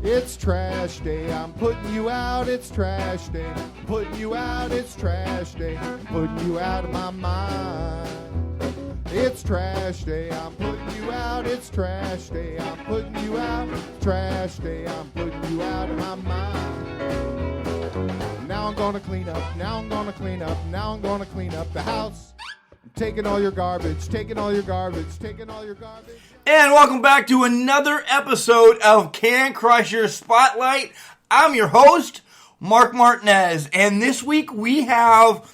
It's trash day, I'm putting you out, it's trash day. Putting you out, it's trash day. Putting you out of my mind. It's trash day, I'm putting you out, it's trash day. I'm putting you out, it's trash day. I'm putting you out of my mind. Now I'm gonna clean up, now I'm gonna clean up, now I'm gonna clean up the house. I'm taking all your garbage, taking all your garbage, taking all your garbage. And welcome back to another episode of Can Crusher Spotlight. I'm your host, Mark Martinez, and this week we have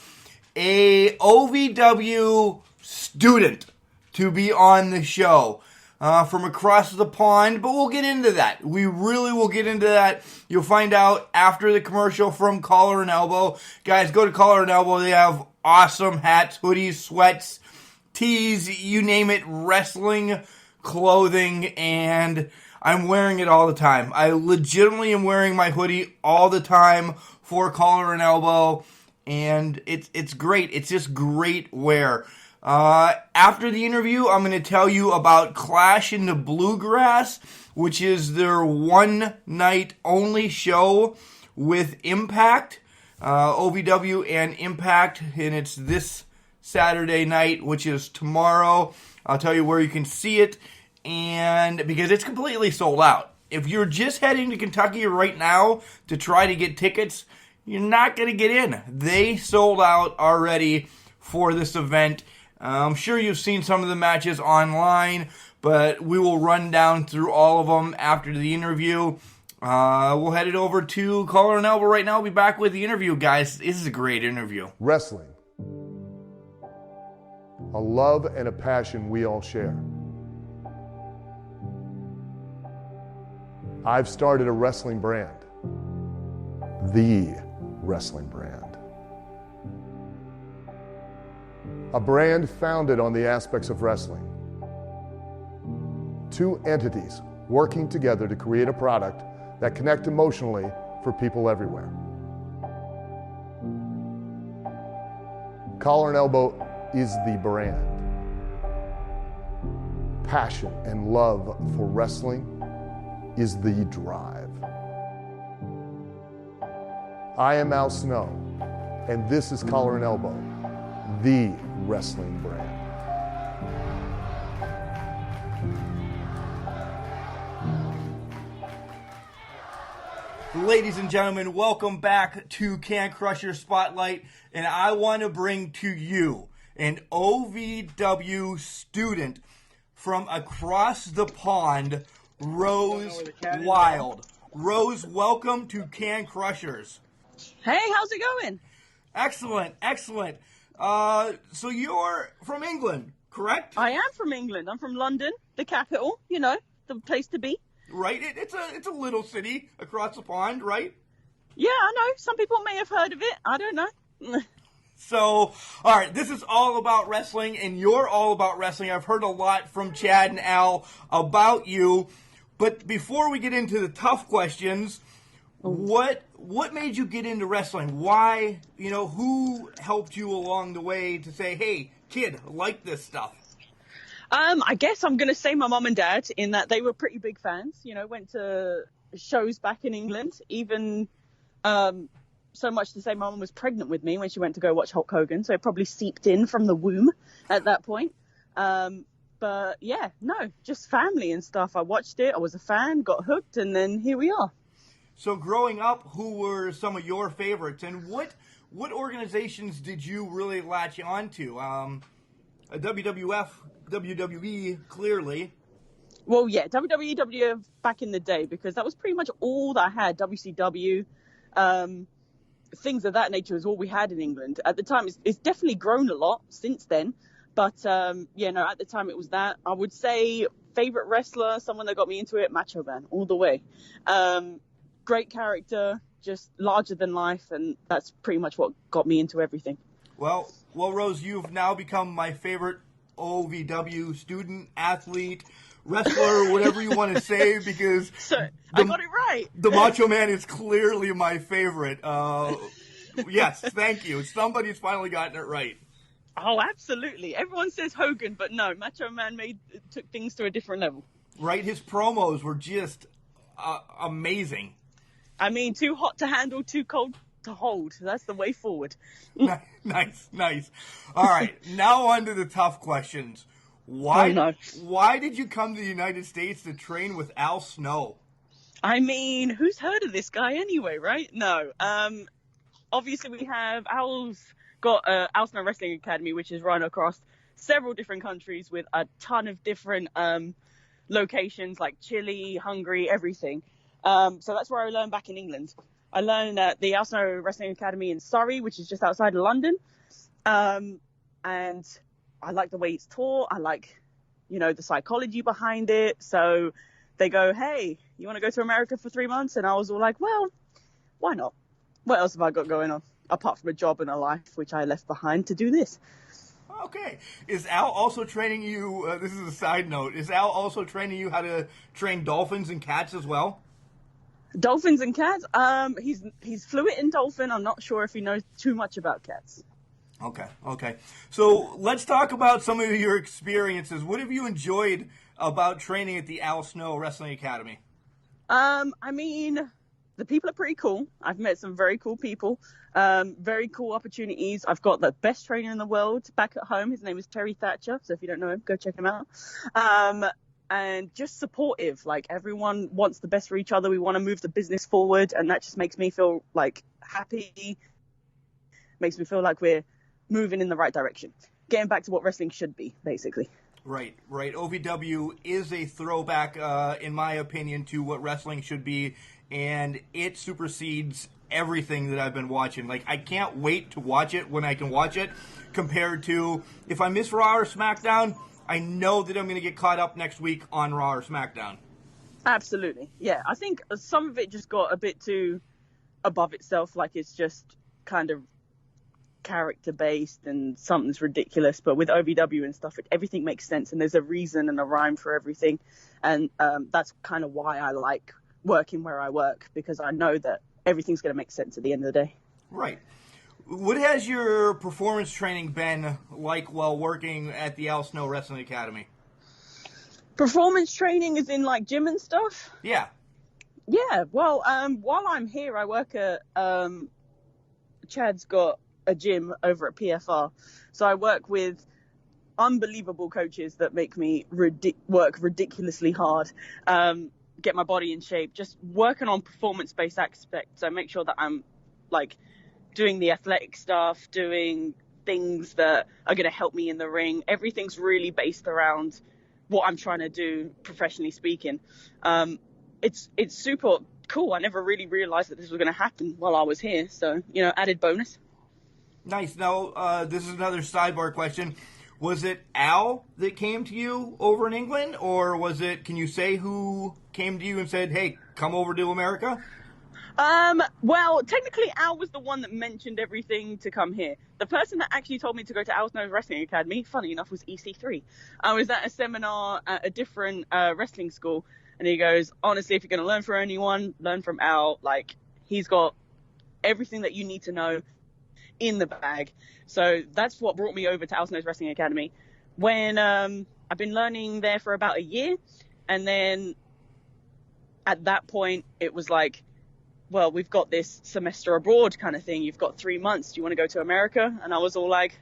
a OVW student to be on the show from across the pond, but we'll get into that. We really will get into that. You'll find out after the commercial from Collar and Elbow. Guys, go to Collar and Elbow. They have awesome hats, hoodies, sweats, tees, you name it, wrestling clothing, and I'm wearing it all the time. I legitimately am wearing my hoodie all the time for Collar and Elbow, and it's great. It's just great wear. After the interview, I'm going to tell you about Clash in the Bluegrass, which is their one night only show with Impact, OVW and Impact, and it's this Saturday night, which is tomorrow. I'll tell you where you can see it, and because it's completely sold out. If you're just heading to Kentucky right now to try to get tickets, you're not going to get in. They sold out already for this event. I'm sure you've seen some of the matches online, but we will run down through all of them after the interview. We'll head it over to Collar and Elbow right now. We'll be back with the interview, guys. This is a great interview. Wrestling. A love and a passion we all share. I've started a wrestling brand. The wrestling brand. A brand founded on the aspects of wrestling. Two entities working together to create a product that connect emotionally for people everywhere. Collar and Elbow is the brand. Passion and love for wrestling is the drive. I am Al Snow, and this is Collar and Elbow, the wrestling brand. Ladies and gentlemen, welcome back to Can Crusher Spotlight, and I want to bring to you an OVW student from across the pond, Rose Wilde. Rose, welcome to Can Crushers. Hey, how's it going? Excellent, excellent. So you're from England, correct? I am from England. I'm from London, the capital, you know, the place to be. Right, it's a little city across the pond, right? Yeah, I know. Some people may have heard of it. I don't know. So, all right, this is all about wrestling, and you're all about wrestling. I've heard a lot from Chad and Al about you. But before we get into the tough questions, what made you get into wrestling? Why, who helped you along the way to say, hey, kid, I like this stuff? I guess I'm going to say my mum and dad, in that they were pretty big fans, went to shows back in England, even so much to say my mum was pregnant with me when she went to go watch Hulk Hogan, so it probably seeped in from the womb at that point. But yeah, no, just family and stuff. I watched it, I was a fan, got hooked, and then here we are. So growing up, who were some of your favorites, and what organizations did you really latch on to? WWF, WWE, clearly. Well, yeah, WWF back in the day, because that was pretty much all that I had. WCW, things of that nature is all we had in England. At the time, it's definitely grown a lot since then. But, at the time it was that. I would say favorite wrestler, someone that got me into it, Macho Man, all the way. Great character, just larger than life, and that's pretty much what got me into everything. Well, Rose, you've now become my favorite OVW student, athlete, wrestler, whatever you want to say, because I got it right. The Macho Man is clearly my favorite. Yes, thank you. Somebody's finally gotten it right. Oh, absolutely. Everyone says Hogan, but no, Macho Man took things to a different level. Right? His promos were just amazing. I mean, too hot to handle, too cold to hold. That's the way forward. Nice. All right, now on to the tough questions. Why did you come to the United States to train with Al Snow? I mean, who's heard of this guy anyway, right? No. Obviously, we have Al's got Al Snow Wrestling Academy, which is run across several different countries with a ton of different locations like Chile, Hungary, everything. So that's where I learned back in England. I learned at the Al Snow Wrestling Academy in Surrey, which is just outside of London. And I like the way it's taught. I like, the psychology behind it. So they go, hey, you want to go to America for 3 months? And I was all like, well, why not? What else have I got going on apart from a job and a life, which I left behind to do this? Okay. Is Al also training you, this is a side note, is Al also training you how to train dolphins and cats as well? Dolphins and cats? He's fluent in dolphin. I'm not sure if he knows too much about cats. Okay. So let's talk about some of your experiences. What have you enjoyed about training at the Al Snow Wrestling Academy? I mean, the people are pretty cool. I've met some very cool people, very cool opportunities. I've got the best trainer in the world back at home. His name is Terry Thatcher. So if you don't know him, go check him out. And just supportive. Like, everyone wants the best for each other. We want to move the business forward. And that just makes me feel like happy. Makes me feel like we're moving in the right direction. Getting back to what wrestling should be, basically. Right. OVW is a throwback, in my opinion, to what wrestling should be, and it supersedes everything that I've been watching. Like, I can't wait to watch it when I can watch it, compared to, if I miss Raw or SmackDown, I know that I'm going to get caught up next week on Raw or SmackDown. Absolutely. Yeah, I think some of it just got a bit too above itself, like it's just kind of character-based and something's ridiculous. But with OVW and stuff, everything makes sense, and there's a reason and a rhyme for everything. And that's kind of why I like working where I work, because I know that everything's going to make sense at the end of the day. Right. What has your performance training been like while working at the Al Snow Wrestling Academy? Performance training is in like gym and stuff? Yeah. Yeah, well, while I'm here, I work at, Chad's got a gym over at PFR. So I work with unbelievable coaches that make me work ridiculously hard, get my body in shape, just working on performance-based aspects. So make sure that I'm like doing the athletic stuff, doing things that are going to help me in the ring. Everything's really based around what I'm trying to do, professionally speaking. It's super cool. I never really realized that this was going to happen while I was here. So, added bonus. Nice. Now, this is another sidebar question. Was it Al that came to you over in England, or can you say who came to you and said, hey, come over to America? Well, technically Al was the one that mentioned everything to come here. The person that actually told me to go to Al Snow Wrestling Academy, funny enough, was EC3. I was at a seminar at a different wrestling school, and he goes, honestly, if you're going to learn from anyone, learn from Al. Like, he's got everything that you need to know in the bag. So that's what brought me over to Al Snow's Wrestling Academy. When I've been learning there for about a year, and then at that point it was like, well, we've got this semester abroad kind of thing. You've got 3 months. Do you want to go to America? And I was all like,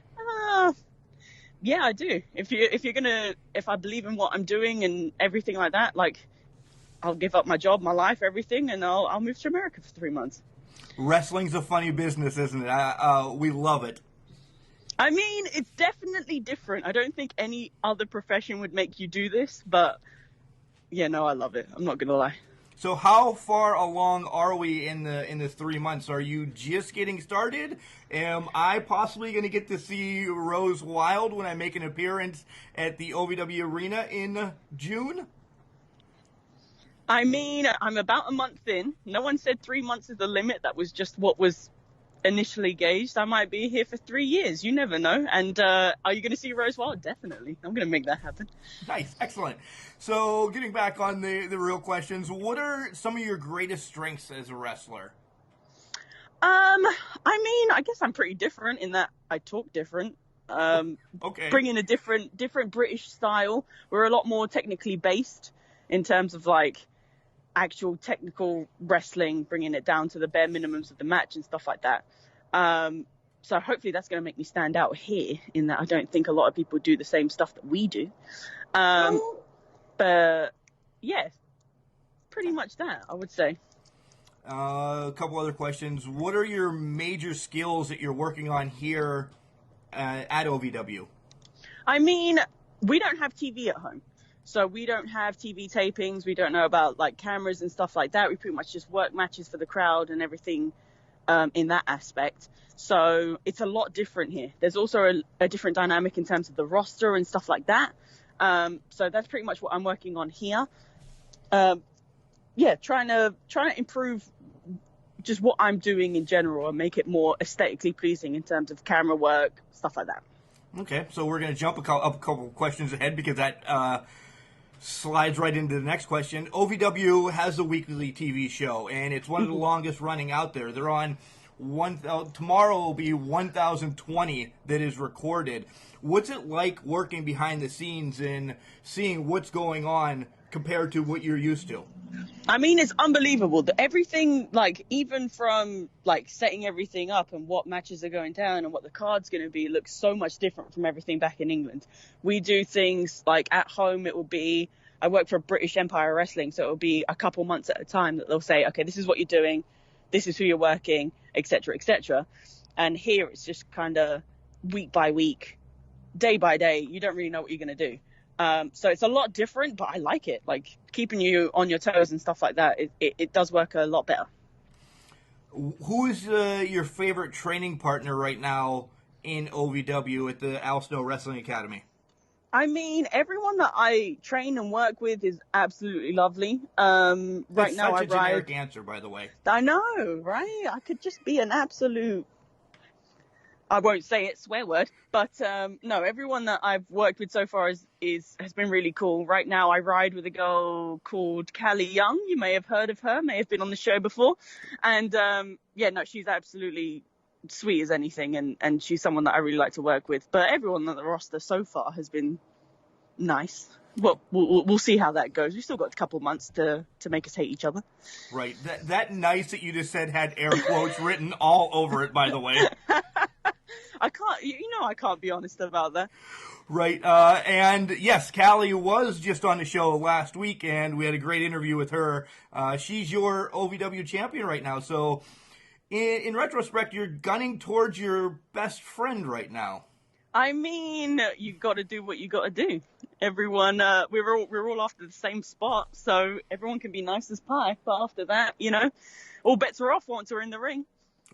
yeah, I do. If I believe in what I'm doing and everything like that, like, I'll give up my job, my life, everything, and I'll move to America for 3 months. Wrestling's a funny business, isn't it? We love it. I mean, it's definitely different. I don't think any other profession would make you do this, but yeah, no, I love it. I'm not gonna lie. So how far along are we in the 3 months? Are you just getting started? Am I possibly going to get to see Rose Wilde when I make an appearance at the OVW Arena in June? I mean, I'm about a month in. No one said 3 months is the limit. That was just what was initially gauged. I might be here for 3 years. You never know. And are you going to see Rose Wilde? Definitely. I'm going to make that happen. Nice. Excellent. So getting back on the real questions, what are some of your greatest strengths as a wrestler? I mean, I guess I'm pretty different in that I talk different. Okay. Bring in a different British style. We're a lot more technically based in terms of like actual technical wrestling, bringing it down to the bare minimums of the match and stuff like that. So hopefully that's going to make me stand out here, in that I don't think a lot of people do the same stuff that we do. But yeah, pretty much that, I would say. A couple other questions. What are your major skills that you're working on here at OVW? I mean, we don't have TV at home. So we don't have TV tapings. We don't know about like cameras and stuff like that. We pretty much just work matches for the crowd and everything in that aspect. So it's a lot different here. There's also a different dynamic in terms of the roster and stuff like that. So that's pretty much what I'm working on here. Yeah, trying to improve just what I'm doing in general and make it more aesthetically pleasing in terms of camera work, stuff like that. Okay, so we're going to jump a couple questions ahead because that slides right into the next question. OVW has a weekly TV show, and it's one of the longest running out there. They're on tomorrow will be 1020 that is recorded. What's it like working behind the scenes and seeing what's going on compared to what you're used to? I mean, it's unbelievable. Everything, like, even from, like, setting everything up and what matches are going down and what the card's going to be, looks so much different from everything back in England. We do things, like, at home, it will be, I work for British Empire Wrestling, so it will be a couple months at a time that they'll say, okay, this is what you're doing, this is who you're working, etc., etc. And here it's just kind of week by week, day by day. You don't really know what you're going to do. So it's a lot different, but I like it. Like, keeping you on your toes and stuff like that, it does work a lot better. Who is your favorite training partner right now in OVW at the Al Snow Wrestling Academy? I mean, everyone that I train and work with is absolutely lovely. Right That's now, such a generic answer, by the way. I know, right? I could just be an absolute, I won't say it, swear word, but no, everyone that I've worked with so far has been really cool. Right now I ride with a girl called Callie Young. You may have heard of her, may have been on the show before. And yeah, no, she's absolutely sweet as anything, and she's someone that I really like to work with. But everyone on the roster so far has been nice. Well, we'll see how that goes. We've still got a couple months to make us hate each other. Right. That nice that you just said had air quotes written all over it, by the way. I can't be honest about that. Right. And yes, Callie was just on the show last week, and we had a great interview with her. She's your OVW champion right now. So in retrospect, you're gunning towards your best friend right now. I mean, you got to do what you got to do. Everyone, we're all after the same spot, so everyone can be nice as pie. But after that, all bets are off once we're in the ring.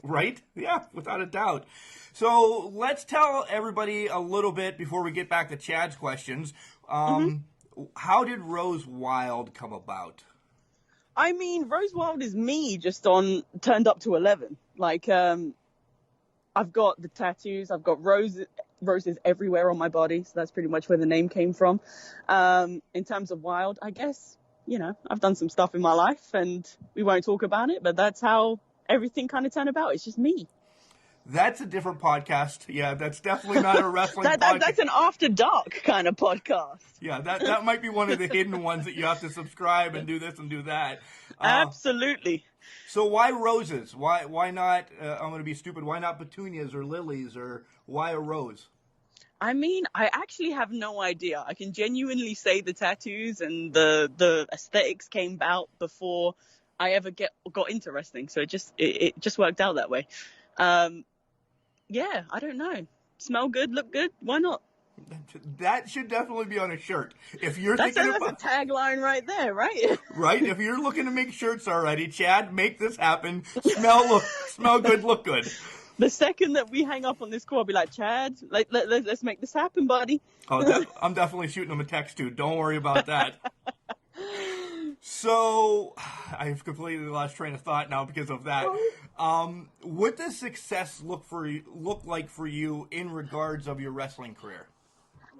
Right? Yeah, without a doubt. So let's tell everybody a little bit before we get back to Chad's questions. How did Rose Wilde come about? I mean, Rose Wilde is me just turned up to 11. Like, I've got the tattoos. I've got roses everywhere on my body. So that's pretty much where the name came from. In terms of Wilde, I guess, I've done some stuff in my life and we won't talk about it, but that's how everything kind of turned about. It's just me. That's a different podcast. Yeah, that's definitely not a wrestling podcast. That's an after dark kind of podcast. Yeah, that might be one of the hidden ones that you have to subscribe and do this and do that. Absolutely. So why roses? Why not, I'm going to be stupid, why not petunias or lilies, or why a rose? I mean, I actually have no idea. I can genuinely say the tattoos and the aesthetics came about before I ever got into wrestling. So it just worked out that way. Yeah, I don't know. Smell good, look good. Why not? That should definitely be on a shirt. If you're that's thinking a tagline right there, right? Right. If you're looking to make shirts already, Chad, make this happen. Smell good, look good. The second that we hang up on this call, I'll be like, Chad, let's make this happen, buddy. Oh, I'm definitely shooting him a text too. Don't worry about that. So, I've completely lost train of thought now because of that. What does success look like for you in regards of your wrestling career?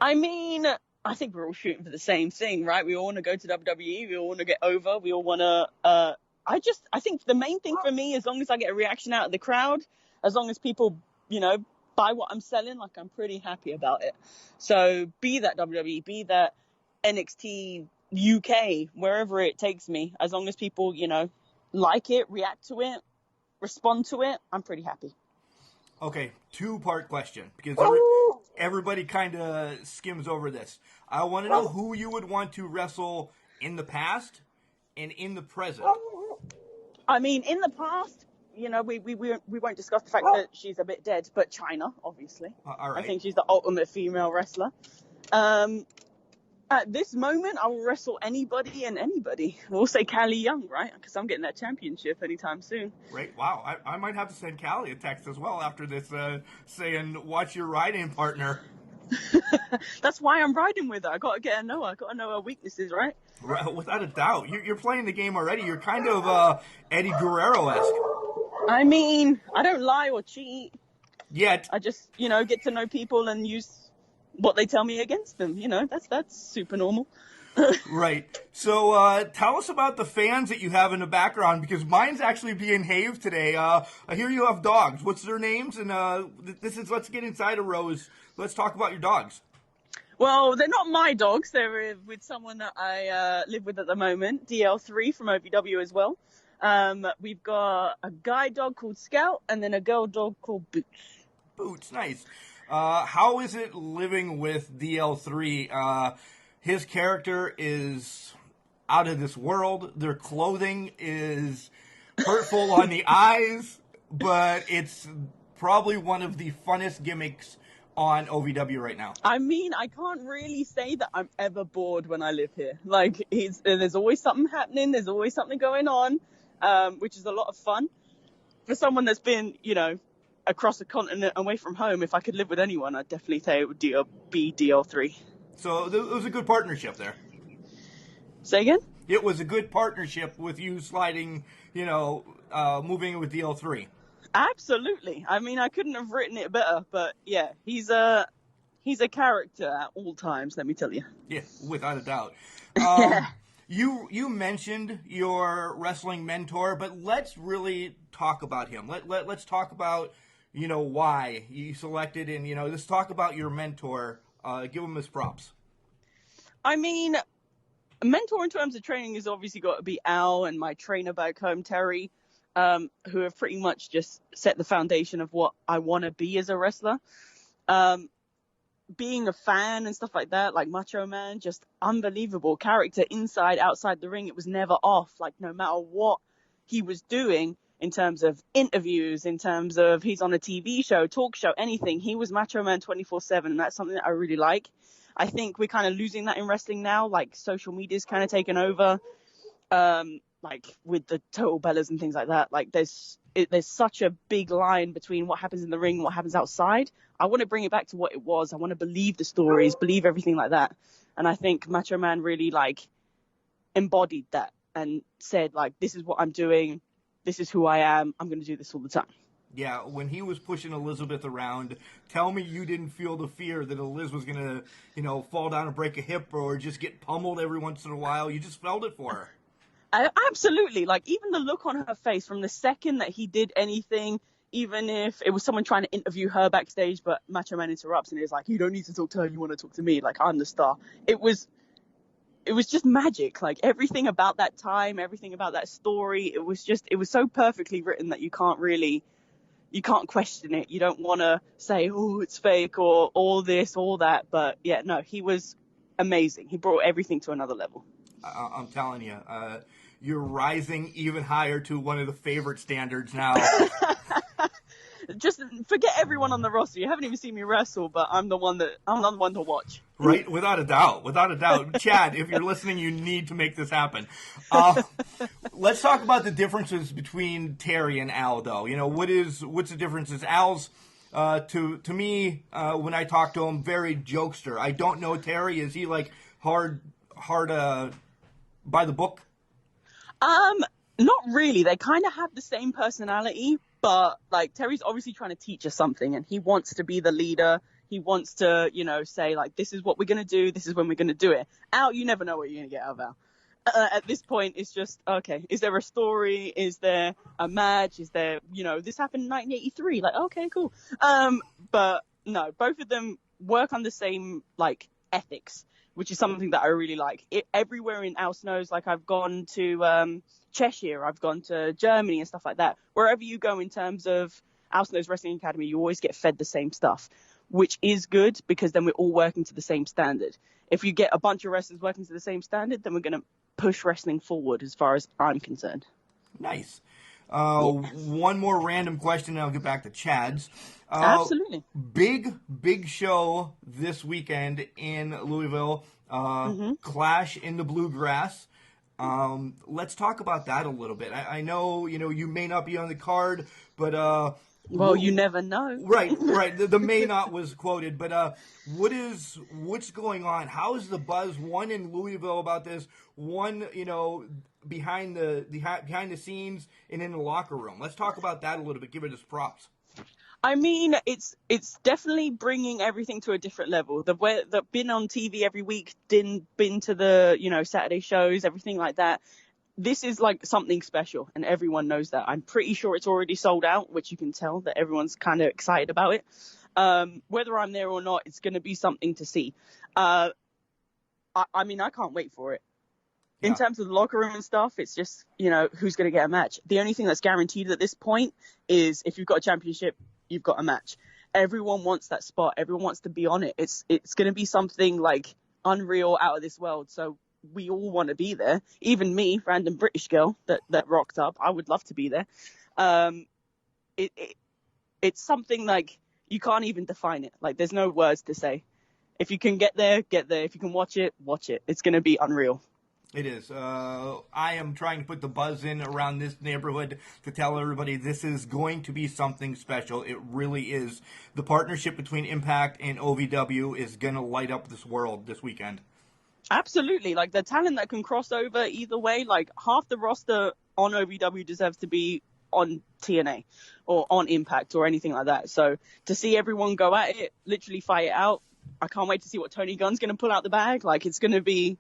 I mean, I think we're all shooting for the same thing, right? We all want to go to WWE. We all want to get over. We all want to. I think the main thing for me, as long as I get a reaction out of the crowd, as long as people, buy what I'm selling, like, I'm pretty happy about it. So be that WWE, be that NXT UK, wherever it takes me. As long as people, like it, react to it, respond to it, I'm pretty happy. Okay, two-part question, because everybody kind of skims over this. I want to know who you would want to wrestle in the past and in the present. I mean, in the past, we won't discuss the fact that she's a bit dead, but China, obviously. All right. I think she's the ultimate female wrestler. At this moment, I will wrestle anybody and anybody. We'll say Callie Young, right? Because I'm getting that championship anytime soon. Right. Wow. I might have to send Callie a text as well after this, saying, watch your riding partner. That's why I'm riding with her. I got to get her know her. I got to know her weaknesses, right? Right, without a doubt. You're playing the game already. You're kind of Eddie Guerrero-esque. I mean, I don't lie or cheat. Yet. I just, get to know people and use what they tell me against them. That's super normal. Right. So tell us about the fans that you have in the background, because mine's actually being haved today. I hear you have dogs. What's their names? And let's get inside a Rose. Let's talk about your dogs. Well, they're not my dogs. They're with someone that I live with at the moment, DL3 from OVW as well. We've got a guy dog called Scout and then a girl dog called Boots. Boots, nice. How is it living with DL3? His character is out of this world. Their clothing is hurtful on the eyes, but it's probably one of the funnest gimmicks on OVW right now. I mean, I can't really say that I'm ever bored when I live here. Like, there's always something happening. There's always something going on, which is a lot of fun. For someone that's been, across the continent away from home, if I could live with anyone, I'd definitely say it would be DL3. So it was a good partnership there. Say again? It was a good partnership with you sliding, moving with DL3. Absolutely. I mean, I couldn't have written it better, but yeah, he's a character at all times, let me tell you. Yeah, without a doubt. You mentioned your wrestling mentor, but let's really talk about him. Let's talk about, why you selected, and, let's talk about your mentor. Give him his props. I mean, a mentor in terms of training has obviously got to be Al and my trainer back home, Terry, who have pretty much just set the foundation of what I want to be as a wrestler. Being a fan and stuff like that, like Macho Man, just unbelievable character inside, outside the ring. It was never off. Like, no matter what he was doing in terms of interviews, in terms of he's on a TV show, talk show, anything, he was Macho Man 24/7. And that's something that I really like. I think we're kind of losing that in wrestling now. Like, social media's kind of taken over. Like with the Total Bellas and things like that. Like, there's such a big line between what happens in the ring and what happens outside. I want to bring it back to what it was. I want to believe the stories, believe everything like that. And I think Macho Man really, embodied that and said, this is what I'm doing. This is who I am. I'm going to do this all the time. Yeah, when he was pushing Elizabeth around, tell me you didn't feel the fear that Liz was going to, fall down and break a hip or just get pummeled every once in a while. You just felt it for her. Absolutely. Even the look on her face from the second that he did anything, even if it was someone trying to interview her backstage, but Macho Man interrupts and is like, you don't need to talk to her, you want to talk to me, I'm the star. It was just magic. Everything about that time, everything about that story, it was so perfectly written that you can't question it. You don't want to say, oh, it's fake or all this, all that. But yeah, no, he was amazing. He brought everything to another level. I'm telling you, you're rising even higher to one of the favorite standards now. Just forget everyone on the roster. You haven't even seen me wrestle, but I'm the one to watch. Right, without a doubt. Chad, if you're listening, you need to make this happen. Let's talk about the differences between Terry and Al, though. What's the differences? Al's, to me, when I talk to him, very jokester. I don't know Terry. Is he hard by the book? Not really. They kind of have the same personality, but Terry's obviously trying to teach us something, and he wants to be the leader. He wants to, say this is what we're going to do. This is when we're going to do it. Al, you never know what you're going to get out of Al. At this point, it's just, okay, is there a story? Is there a match? Is there, this happened in 1983. Okay, cool. But no, both of them work on the same, ethics, which is something that I really like. Everywhere in Al Snow's, like I've gone to Cheshire, I've gone to Germany and stuff like that. Wherever you go in terms of Al Snow's Wrestling Academy, you always get fed the same stuff, which is good because then we're all working to the same standard. If you get a bunch of wrestlers working to the same standard, then we're going to push wrestling forward as far as I'm concerned. Nice. One more random question, and I'll get back to Chad's. Absolutely. Big show this weekend in Louisville. Clash in the Bluegrass. Let's talk about that a little bit. I know, you may not be on the card, but well, you never know. Right. The may not was quoted, but what's going on? How is the buzz? One in Louisville about this. One, behind the scenes and in the locker room. Let's talk about that a little bit. Give it its props. I mean, it's definitely bringing everything to a different level. The been on TV every week, been to the Saturday shows, everything like that. This is like something special, and everyone knows that. I'm pretty sure it's already sold out, which you can tell that everyone's kind of excited about it. Whether I'm there or not, it's going to be something to see. I mean, I can't wait for it. In terms of the locker room and stuff, it's just, who's going to get a match. The only thing that's guaranteed at this point is if you've got a championship, you've got a match. Everyone wants that spot. Everyone wants to be on it. It's going to be something like unreal, out of this world. So we all want to be there. Even me, random British girl that rocked up. I would love to be there. It's something like you can't even define it. Like there's no words to say. If you can get there, get there. If you can watch it, watch it. It's going to be unreal. It is. I am trying to put the buzz in around this neighborhood to tell everybody this is going to be something special. It really is. The partnership between Impact and OVW is going to light up this world this weekend. Absolutely. Like the talent that can cross over either way, like half the roster on OVW deserves to be on TNA or on Impact or anything like that. So to see everyone go at it, literally fight it out, I can't wait to see what Tony Gunn's going to pull out the bag. Like it's going to be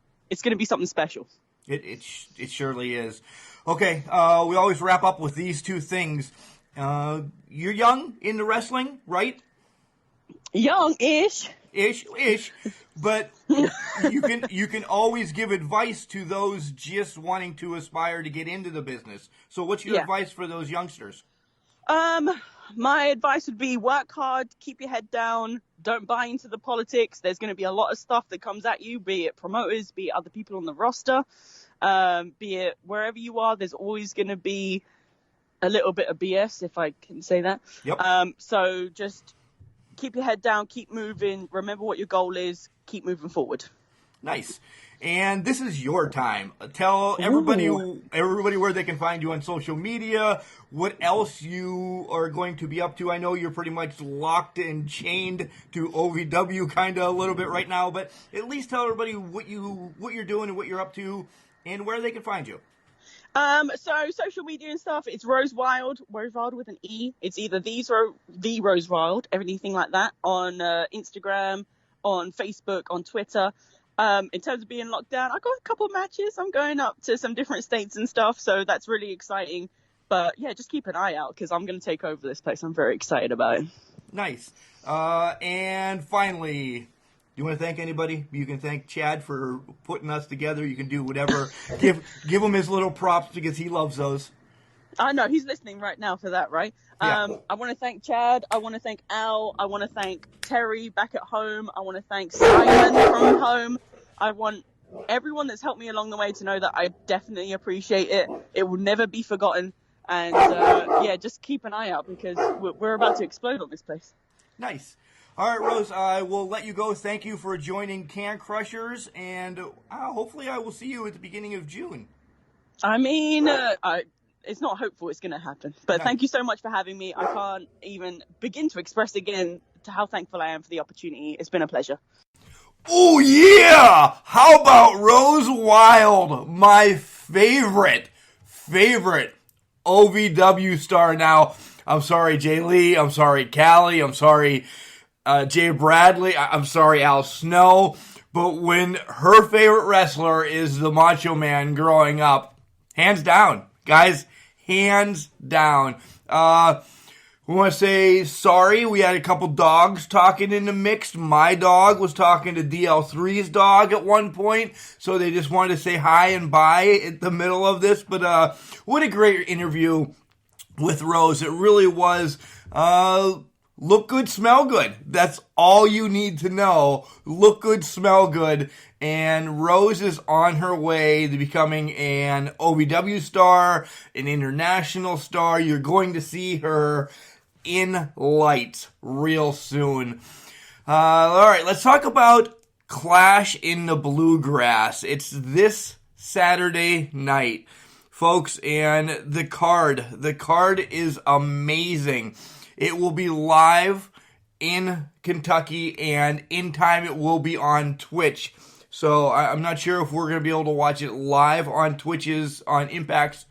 something special. It surely is. Okay, we always wrap up with these two things. You're young into wrestling, right? Young-ish. Ish. But you can always give advice to those just wanting to aspire to get into the business. So what's your advice for those youngsters? My advice would be work hard, keep your head down, don't buy into the politics. There's going to be a lot of stuff that comes at you, be it promoters, be it other people on the roster, be it wherever you are. There's always going to be a little bit of BS, if I can say that. Yep. So just keep your head down, keep moving, remember what your goal is, keep moving forward. Nice. And this is your time. Tell everybody where they can find you on social media, what else you are going to be up to. I know you're pretty much locked and chained to OVW kind of a little bit right now, but at least tell everybody what you're doing and what you're up to and where they can find you. So social media and stuff, it's Rose Wilde with an E. It's either the Rose Wilde, everything like that, on Instagram, on Facebook, on Twitter. In terms of being locked down, I got a couple of matches. I'm going up to some different states and stuff, so that's really exciting. But yeah, just keep an eye out because I'm going to take over this place. I'm very excited about it. Nice. And finally, do you want to thank anybody? You can thank Chad for putting us together. You can do whatever. Give him his little props because he loves those. I know he's listening right now for that, right? Yeah. I want to thank Chad. I want to thank Al. I want to thank Terry back at home. I want to thank Simon from home. I want everyone that's helped me along the way to know that I definitely appreciate it. It will never be forgotten. And just keep an eye out because we're about to explode on this place. Nice. All right, Rose, I will let you go. Thank you for joining Can Crushers, and hopefully I will see you at the beginning of June. I mean, it's not hopeful it's going to happen. But Thank you so much for having me. I can't even begin to express again to how thankful I am for the opportunity. It's been a pleasure. Oh, yeah! How about Rose Wilde, my favorite OVW star now. I'm sorry, Jay Lee. I'm sorry, Callie. I'm sorry, Jay Bradley. I'm sorry, Al Snow. But when her favorite wrestler is the Macho Man growing up, hands down, guys, hands down. We want to say sorry. We had a couple dogs talking in the mix. My dog was talking to DL3's dog at one point, so they just wanted to say hi and bye at the middle of this. But what a great interview with Rose. It really was. Look good, smell good. That's all you need to know. Look good, smell good. And Rose is on her way to becoming an OVW star, an international star. You're going to see her in lights real soon. All right, let's talk about Clash in the Bluegrass. It's this Saturday night, folks, and the card is amazing. It will be live in Kentucky, and in time it will be on Twitch. So I'm not sure if we're going to be able to watch it live on on Impact's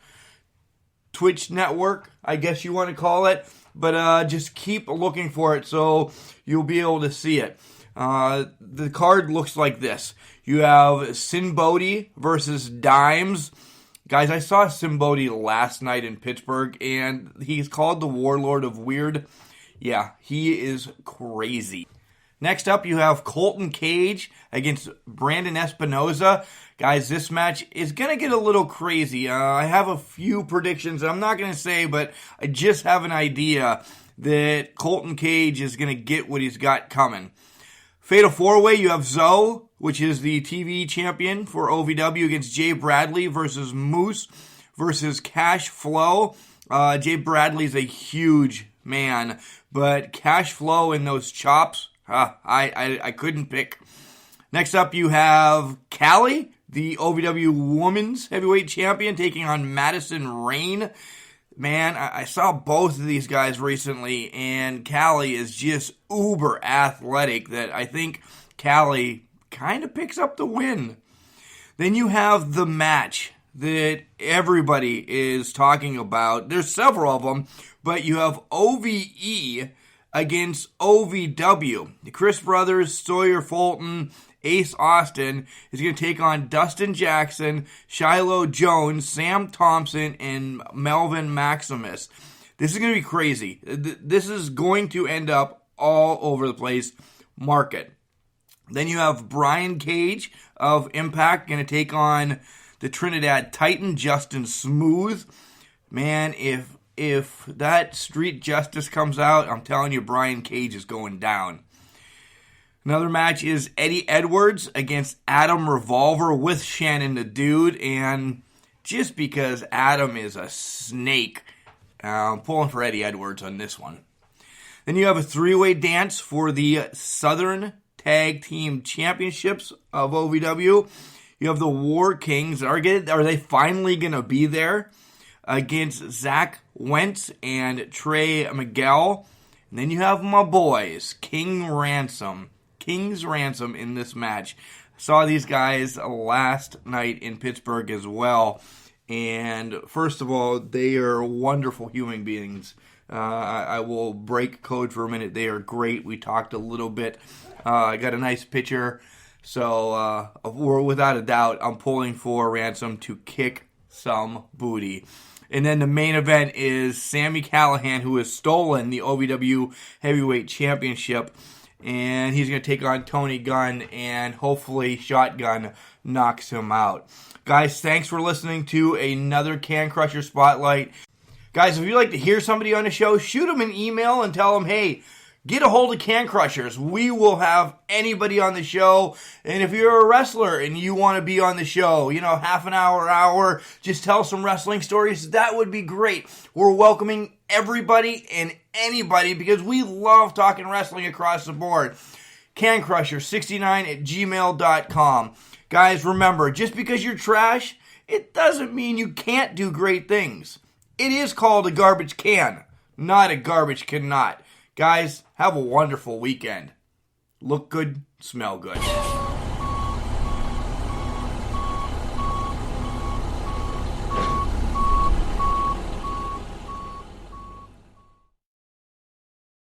Twitch network, I guess you want to call it. But just keep looking for it so you'll be able to see it. The card looks like this. You have Sin Bodhi versus Dimes. Guys, I saw Sin Bodhi last night in Pittsburgh, and he's called the Warlord of Weird. Yeah, he is crazy. Next up, you have Colton Cage against Brandon Espinoza. Guys, this match is going to get a little crazy. I have a few predictions I'm not going to say, but I just have an idea that Colton Cage is going to get what he's got coming. Fatal 4-Way, you have Zoe, which is the TV champion for OVW, against Jay Bradley versus Moose versus Cash Flow. Jay Bradley's a huge man, but Cash Flow and those chops, I couldn't pick. Next up, you have Callie, the OVW Women's Heavyweight Champion, taking on Madison Rain. Man, I saw both of these guys recently, and Callie is just uber athletic that I think Callie kind of picks up the win. Then you have the match that everybody is talking about. There's several of them, but you have OVE against OVW. The Chris Brothers, Sawyer Fulton, Ace Austin is going to take on Dustin Jackson, Shiloh Jones, Sam Thompson, and Melvin Maximus. This is going to be crazy. This is going to end up all over the place. Mark it. Then you have Brian Cage of Impact going to take on the Trinidad Titan, Justin Smooth. Man, if that Street Justice comes out, I'm telling you, Brian Cage is going down. Another match is Eddie Edwards against Adam Revolver with Shannon the Dude. And just because Adam is a snake, I'm pulling for Eddie Edwards on this one. Then you have a three-way dance for the Southern Tag Team Championships of OVW. You have the War Kings. Are they finally going to be there? Against Zach Wentz and Trey Miguel. And then you have my boys, King's Ransom in this match. I saw these guys last night in Pittsburgh as well. And first of all, they are wonderful human beings. I will break code for a minute. They are great. We talked a little bit. I got a nice picture. So, without a doubt, I'm pulling for Ransom to kick some booty. And then the main event is Sami Callihan, who has stolen the OVW Heavyweight Championship. And he's going to take on Tony Gunn, and hopefully Shotgun knocks him out. Guys, thanks for listening to another Can Crusher Spotlight. Guys, if you'd like to hear somebody on the show, shoot them an email and tell them, hey, get a hold of Can Crushers. We will have anybody on the show. And if you're a wrestler and you want to be on the show, half an hour, just tell some wrestling stories, that would be great. We're welcoming everybody and anybody because we love talking wrestling across the board. CanCrusher69@gmail.com. Guys, remember, just because you're trash, it doesn't mean you can't do great things. It is called a garbage can, not a garbage cannot. Guys, have a wonderful weekend. Look good, smell good.